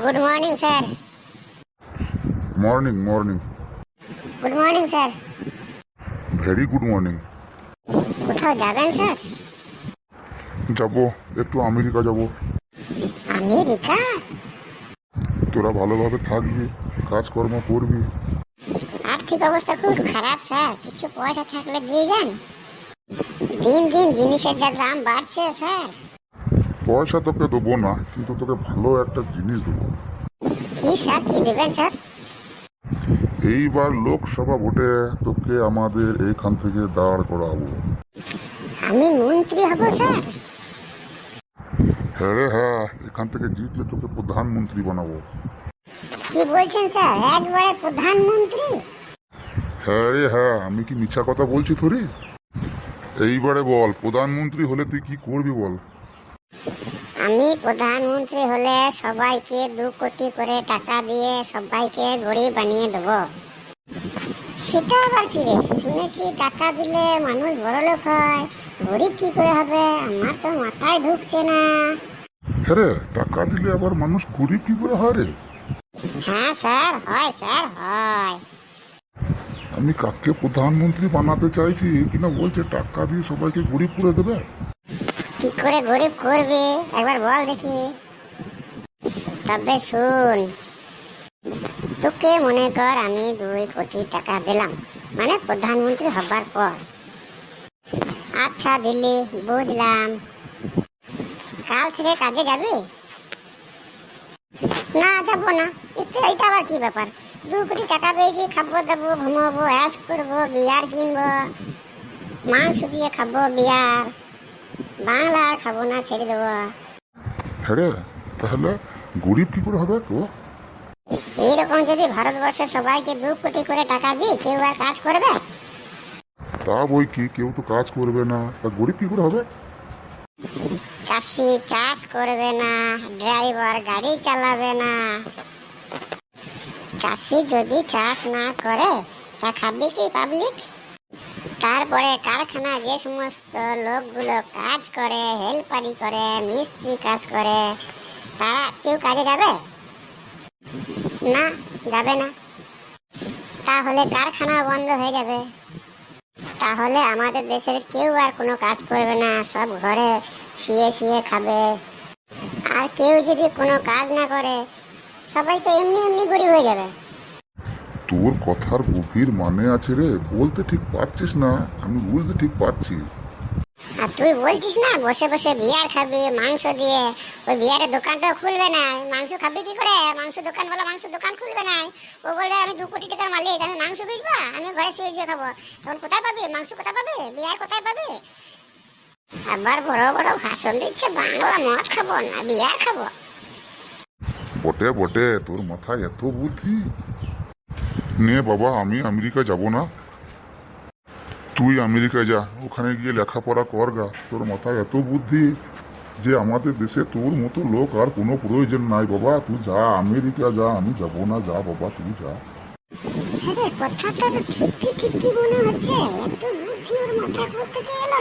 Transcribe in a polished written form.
Good morning sir. Morning morning. Good morning sir. Very good morning. কোথাও যাবেন sir? যাবো, একটু আমেরিকা যাব। আমেরিকা? তোরা ভালোভাবে থাকবি, কাজকর্ম করবি। আর্থিক অবস্থা খুব খারাপ স্যার, কিছু পয়সা থাকলে দিয়ে যান। দিন দিন জিনিসের যা দাম বাড়ছে স্যার। পয়সা তোকে দেবো না, কিন্তু তোকে ভালো একটা জিনিস দেবো। কি স্যার, কি দেবেন স্যার? এইবার লোকসভা ভোটে তোকে আমাদের এইখান থেকে দাঁড় করাবো। আমি মন্ত্রী হব স্যার? হ্যাঁ রে হ্যাঁ, এখান থেকে জিতলে তোকে প্রধানমন্ত্রী বানাবো। কি বলছেন স্যার, একবারে প্রধানমন্ত্রী? হ্যাঁ রে হ্যাঁ, আমি কি মিথ্যা কথা বলছি তোরে? এইবারে বল, প্রধানমন্ত্রী হলে তুই কি করবি বল? আমি প্রধানমন্ত্রী হলে সবাইকে 2 কোটি করে টাকা দিয়ে সবাইকে গরিব বানিয়ে দেবো। সেটা আবার কি রে, শুনেছি টাকা দিলে মানুষ বড়লোক হয়, গরিব কি করে হবে? আমার তো মাথায় ঢুকছে না। হ্যাঁ রে, টাকা দিলে আবার মানুষ গরিব কি করে হয় রে? হ্যাঁ স্যার, হয় স্যার, হয়। আমি কাকে প্রধানমন্ত্রী বানাতে চাইছি কিনা বলছে টাকা দিয়ে সবাইকে গরিব করে দেবে। কি করে গরিব করবে একবার বল দেখি। তবে শুন, তোকে মনে কর আমি 2 কোটি টাকা দিলাম, মানে প্রধানমন্ত্রী হবার পর। আচ্ছা দিল্লি, বুঝলাম। কাল থেকে কাজে যাবি? না, যাবো না। এইটা আবার কি ব্যাপার? 2 কোটি টাকা পেয়েছি, খাবো দাবো, ঘুমাবো, অ্যাশ করবো, বিয়ার কিনবো, মাংস দিয়ে খাবো বিয়ার। বাংলা আর খাবো না, ছেড়ে দেবো। হ্যাঁ রে, তাহলে গরিব কি করে হবে তো? এইরকম যদি ভারতবর্ষের সবাইকে 2 কোটি করে টাকা দিই, কেউ আর কাজ করবে? তা বই কি, কেউ তো কাজ করবে না, তা গরিব কি করে হবে? চাষি চাষ করবে না, ড্রাইভার গাড়ি চালাবে না। চাষি যদি চাষ না করে তা খাবে কি পাবলিক? তারপরে কারখানা যে সমস্ত লোকগুলো কাজ করে, হেল্পারি করে, মিস্ত্রি কাজ করে, তারা কেউ কাজে যাবে? না, যাবে না। তাহলে কারখানা বন্ধ হয়ে যাবে। তাহলে আমাদের দেশের কেউ আর কোনো কাজ করবে না, সব ঘরে শুয়ে শুয়ে খাবে। আর কেউ যদি কোনো কাজ না করে, সবাই তো এমনি এমনি গরিব হয়ে যাবে। তোর কথার গভীর মানে আছে রে, বলতে ঠিক পারছিস না, আমি বুঝতে ঠিক পারছি। আর তুই বলছিস না বসে বসে বিয়ার খাবি মাংস দিয়ে, ওই বিয়ারের দোকানটাও খুলবে না। মাংস খাবি কি করে? মাংস দোকানওয়ালা মাংস দোকান খুলবে না। ও বলবে আমি 2 কোটি টাকার মালিক, আমি মাংস বেচবো, আমি ঘরে শুয়ে শুয়ে খাবো। তখন কোথায় পাবি মাংস? কোথায় পাবে বিয়ার? কোথায় পাবে? আবার বড় বড় ভাষণ দিচ্ছে, বাংলা মদ খাবো না বিয়ার খাবো। বটে বটে, তোর মাথায় এত বুদ্ধি। নে বাবা, আমি আমেরিকা যাব না, তুই আমেরিকায় যা, ওখানে গিয়ে লেখাপড়া কর গা। তোর মাথায় এত বুদ্ধি যে আমাদের দেশে তোর মতো লোক আর কোনো প্রয়োজন নাই বাবা। তুই যা, আমেরিকা যা, আমি যাব না, যা বাবা তুই যা। কথাটা তো ঠিক মনে হচ্ছে, এত বুদ্ধি ওর মাথায় করতে গেল।